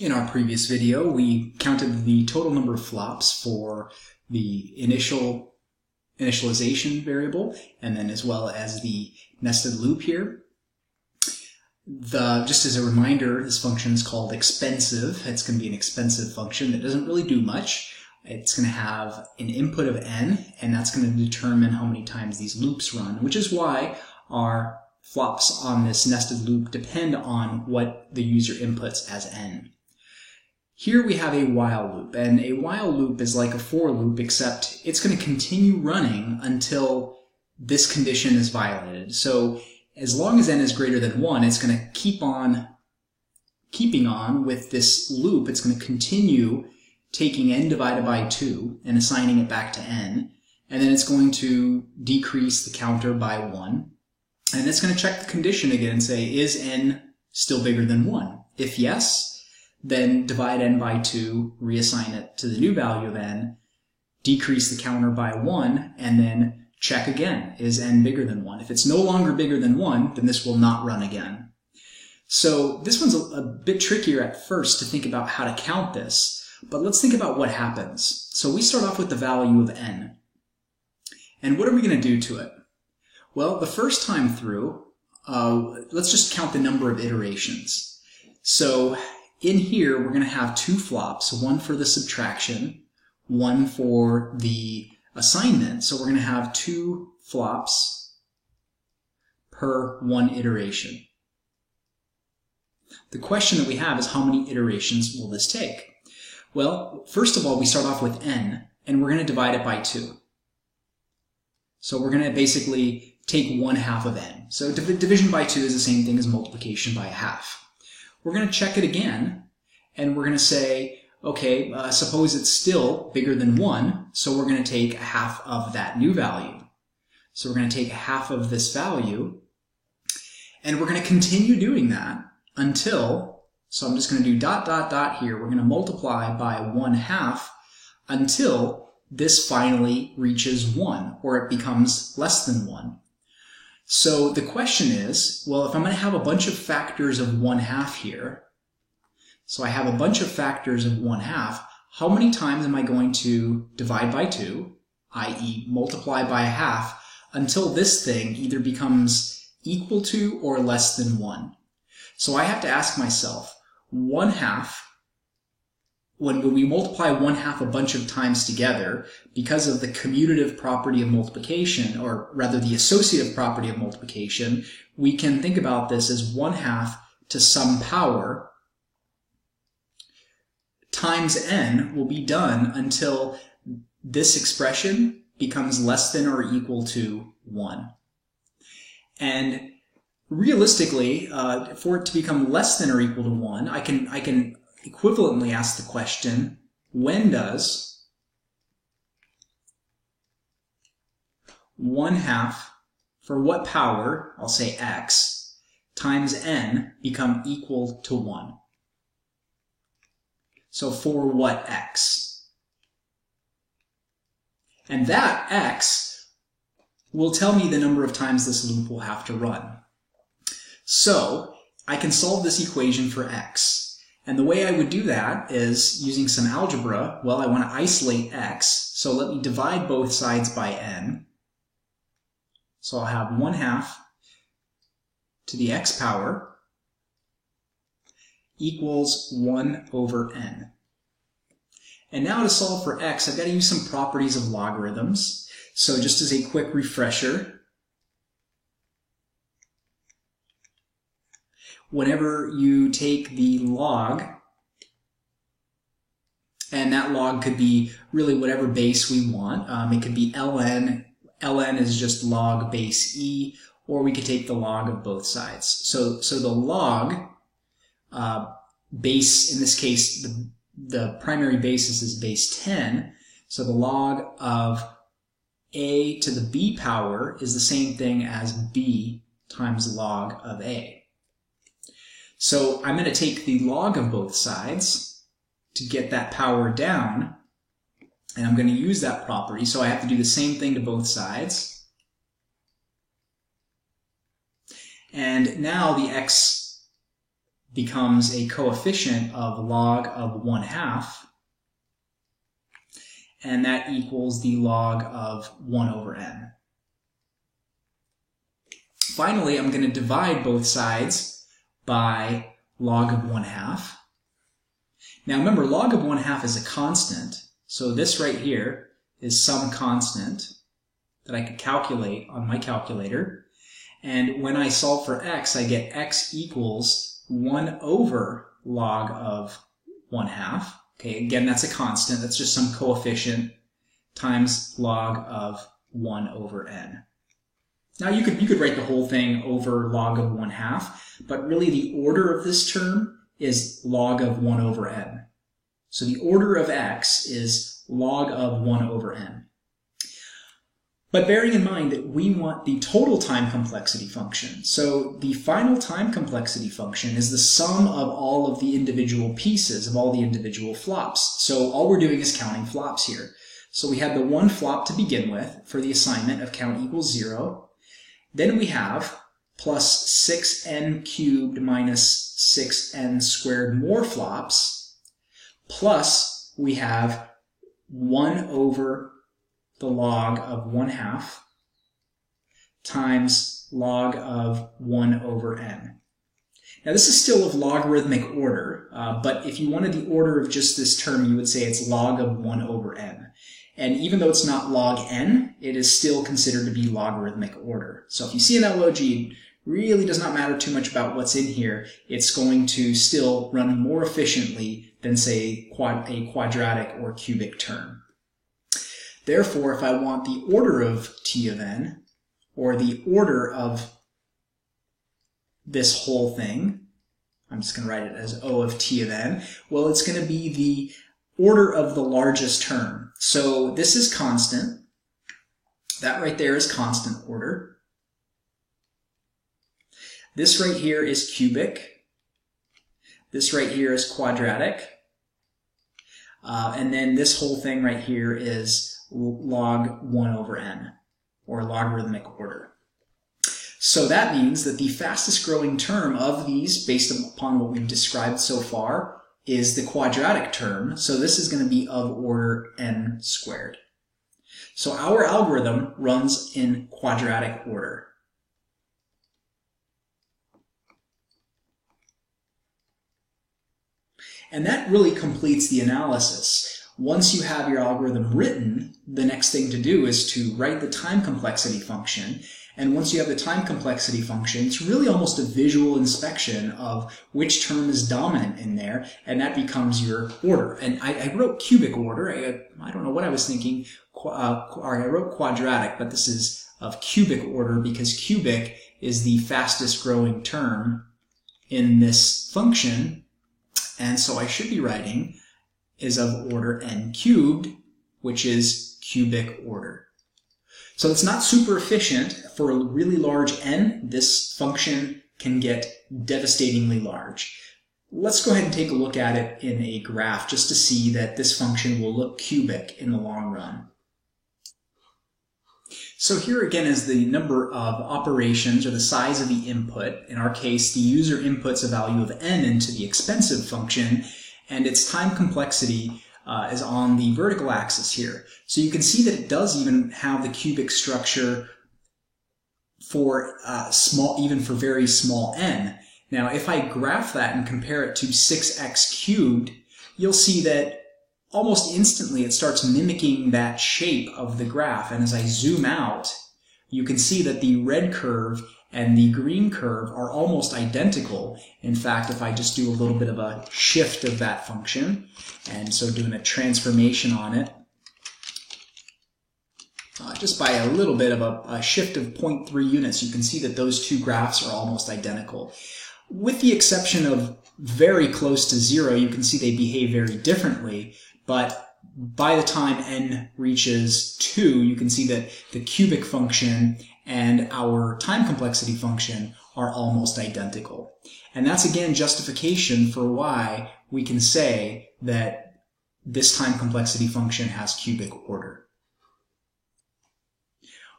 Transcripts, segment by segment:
In our previous video, we counted the total number of flops for the initialization variable, and then as well as the nested loop here. Just as a reminder, this function is called expensive. It's going to be an expensive function that doesn't really do much. It's going to have an input of n, and that's going to determine how many times these loops run, which is why our flops on this nested loop depend on what the user inputs as n. Here we have a while loop, and a while loop is like a for loop, except it's going to continue running until this condition is violated. So as long as n is greater than 1, it's going to keep on keeping on with this loop. It's going to continue taking n divided by 2 and assigning it back to n, and then it's going to decrease the counter by 1, and it's going to check the condition again and say, is n still bigger than 1? If yes, then divide n by 2, reassign it to the new value of n, decrease the counter by 1, and then check again, is n bigger than 1? If it's no longer bigger than 1, then this will not run again. So this one's a bit trickier at first to think about how to count this, but let's think about what happens. So we start off with the value of n. And what are we going to do to it? Well, the first time through, let's just count the number of iterations. So in here, we're going to have 2 flops, one for the subtraction, one for the assignment. So we're going to have 2 flops per 1 iteration. The question that we have is, how many iterations will this take? Well, first of all, we start off with n, and we're going to divide it by 2. So we're going to basically take 1/2 of n. So division by 2 is the same thing as multiplication by 1/2. We're going to check it again, and we're going to say, okay, suppose it's still bigger than 1, so we're going to take 1/2 of that new value. So we're going to take 1/2 of this value, and we're going to continue doing that until, so I'm just going to do ... here, we're going to multiply by 1/2 until this finally reaches 1, or it becomes less than 1. So the question is, well, if I'm going to have a bunch of factors of 1/2 here, so I have a bunch of factors of 1/2, how many times am I going to divide by 2, i.e. multiply by 1/2, until this thing either becomes equal to or less than 1? So I have to ask myself, 1/2, when we multiply 1/2 a bunch of times together, because of the commutative property of multiplication, or rather the associative property of multiplication, we can think about this as 1/2 to some power times n will be done until this expression becomes less than or equal to 1. And realistically, for it to become less than or equal to 1, I can equivalently ask the question, when does 1/2, for what power, I'll say x, times n become equal to 1? So for what x? And that x will tell me the number of times this loop will have to run. So I can solve this equation for x. And the way I would do that is using some algebra. Well, I want to isolate x, so let me divide both sides by n. So I'll have 1/2 to the x power equals 1 over n. And now to solve for x, I've got to use some properties of logarithms. So just as a quick refresher, whenever you take the log, and that log could be really whatever base we want. It could be ln. ln is just log base e, or we could take the log of both sides. So the log base, in this case, the primary basis is base 10. So the log of a to the b power is the same thing as b times log of a. So I'm going to take the log of both sides to get that power down, and I'm going to use that property. So I have to do the same thing to both sides. And now the x becomes a coefficient of log of 1/2, and that equals the log of 1 over n. Finally, I'm going to divide both sides by log of 1/2. Now remember, log of 1/2 is a constant, so this right here is some constant that I could calculate on my calculator. And when I solve for x, I get x equals 1 over log of 1/2. Okay, again, that's a constant. That's just some coefficient times log of 1 over n. Now you could write the whole thing over log of 1/2, but really the order of this term is log of 1 over n. So the order of x is log of 1 over n. But bearing in mind that we want the total time complexity function, so the final time complexity function is the sum of all of the individual pieces, of all the individual flops. So all we're doing is counting flops here. So we had the one flop to begin with for the assignment of count equals 0. Then we have plus 6n cubed minus 6n squared more flops, plus we have 1 over the log of 1/2 times log of 1 over n. Now this is still of logarithmic order, but if you wanted the order of just this term, you would say it's log of 1 over n. And even though it's not log n, it is still considered to be logarithmic order. So if you see an LOG, it really does not matter too much about what's in here. It's going to still run more efficiently than, say, a quadratic or cubic term. Therefore, if I want the order of t of n, or the order of this whole thing, I'm just going to write it as O of t of n, well, it's going to be the order of the largest term. So this is constant. That right there is constant order. This right here is cubic. This right here is quadratic. And then this whole thing right here is log 1 over n, or logarithmic order. So that means that the fastest growing term of these, based upon what we've described so far, is the quadratic term. So this is going to be of order n squared. So our algorithm runs in quadratic order. And that really completes the analysis. Once you have your algorithm written, the next thing to do is to write the time complexity function. And once you have the time complexity function, it's really almost a visual inspection of which term is dominant in there, and that becomes your order. And I wrote cubic order. I don't know what I was thinking. I wrote quadratic, but this is of cubic order because cubic is the fastest growing term in this function. And so I should be writing is of order n cubed, which is cubic order. So it's not super efficient. For a really large n, this function can get devastatingly large. Let's go ahead and take a look at it in a graph just to see that this function will look cubic in the long run. So here again is the number of operations, or the size of the input. In our case, the user inputs a value of n into the expensive function, and its time complexity is on the vertical axis here. So you can see that it does even have the cubic structure for even for very small n. Now, if I graph that and compare it to 6x cubed, you'll see that almost instantly it starts mimicking that shape of the graph. And as I zoom out, you can see that the red curve and the green curve are almost identical. In fact, if I just do a little bit of a shift of that function, and so doing a transformation on it, just by a little bit of a shift of 0.3 units, you can see that those two graphs are almost identical. With the exception of very close to 0, you can see they behave very differently, but by the time n reaches 2, you can see that the cubic function and our time complexity function are almost identical. And that's again justification for why we can say that this time complexity function has cubic order.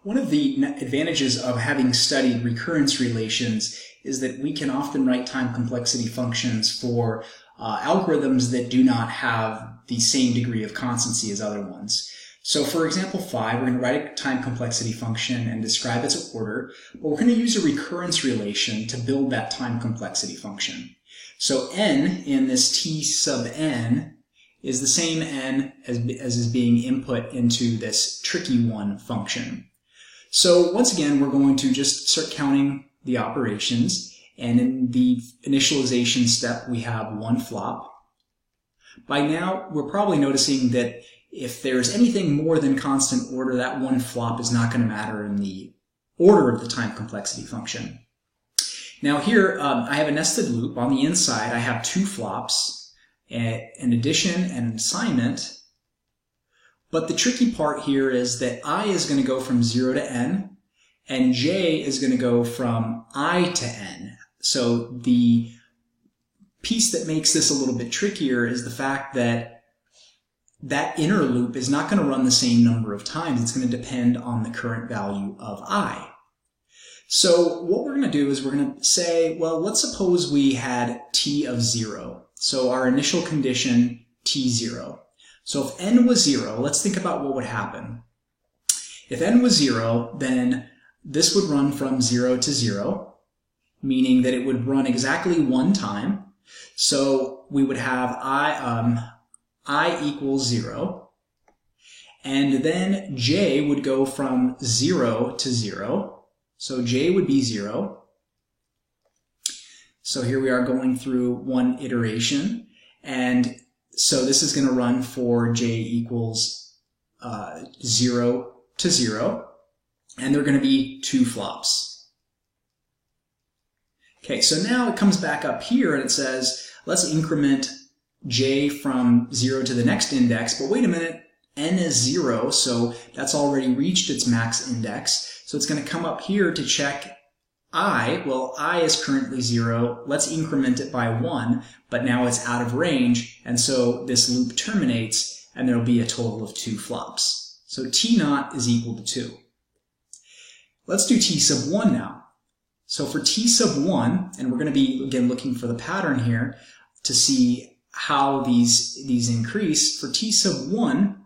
One of the advantages of having studied recurrence relations is that we can often write time complexity functions for algorithms that do not have the same degree of constancy as other ones. So for example 5, we're going to write a time complexity function and describe its order, but we're going to use a recurrence relation to build that time complexity function. So n in this t sub n is the same n as is being input into this tricky one function. So once again, we're going to just start counting the operations, and in the initialization step, we have 1 flop. By now, we're probably noticing that if there's anything more than constant order, that 1 flop is not going to matter in the order of the time complexity function. Now here, I have a nested loop. On the inside, I have 2 flops, an addition and an assignment. But the tricky part here is that I is going to go from 0 to n, and j is going to go from I to n. So the piece that makes this a little bit trickier is the fact that that inner loop is not going to run the same number of times. It's going to depend on the current value of I. So what we're going to do is we're going to say, well, let's suppose we had t of 0. So our initial condition, t0. So if n was 0, let's think about what would happen. If n was 0, then this would run from 0 to 0, meaning that it would run exactly 1 time. So we would have I equals 0, and then j would go from 0 to 0. So j would be 0. So here we are going through 1 iteration, and so this is going to run for j equals 0 to 0, and there are going to be 2 flops. Okay, so now it comes back up here and it says, let's increment j from 0 to the next index, but wait a minute, n is 0, so that's already reached its max index, so it's going to come up here to check I. Well, I is currently 0. Let's increment it by 1, but now it's out of range, and so this loop terminates, and there will be a total of 2 flops. So t naught is equal to 2. Let's do t sub 1 now. So for t sub 1, and we're going to be, again, looking for the pattern here to see how these increase. For t sub 1,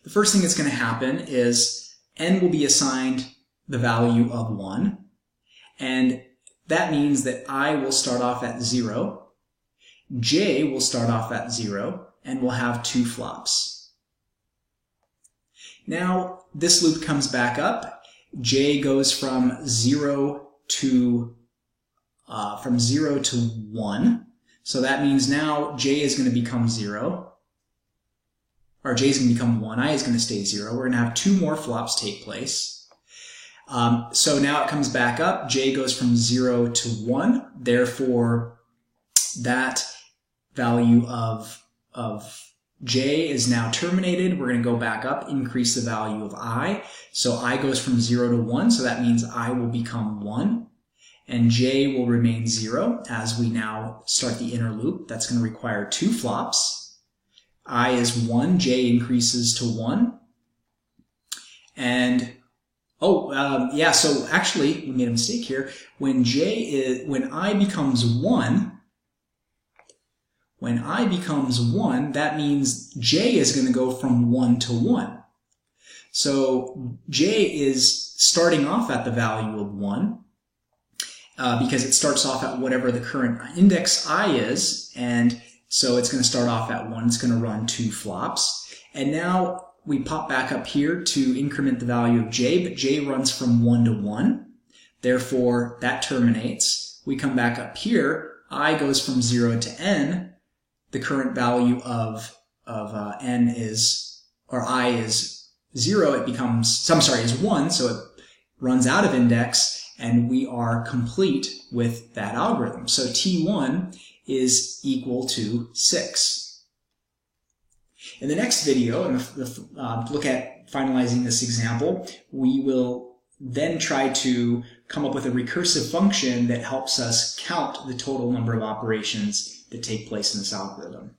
the first thing that's going to happen is n will be assigned the value of 1. And that means that I will start off at 0, j will start off at 0, and we'll have 2 flops. Now, this loop comes back up. J goes from 0 to 1. So that means now j is going to become 0, or j is going to become 1. I is going to stay 0. We're going to have 2 more flops take place. So now it comes back up. J goes from 0 to 1. Therefore, that value of j is now terminated. We're going to go back up, increase the value of I. So I goes from 0 to 1. So that means I will become 1. And j will remain 0 as we now start the inner loop. That's going to require 2 flops. I is 1. J increases to 1. And yeah, so actually, we made a mistake here. When I becomes 1, that means j is going to go from 1 to 1. So j is starting off at the value of 1, because it starts off at whatever the current index I is, and so it's going to start off at 1. It's going to run 2 flops. And now we pop back up here to increment the value of j, but j runs from 1 to 1. Therefore, that terminates. We come back up here. I goes from 0 to n. The current value of n is, or I is 0. It becomes, is 1, so it runs out of index, and we are complete with that algorithm. So t1 is equal to 6. In the next video, and look at finalizing this example, we will then try to come up with a recursive function that helps us count the total number of operations that take place in this algorithm.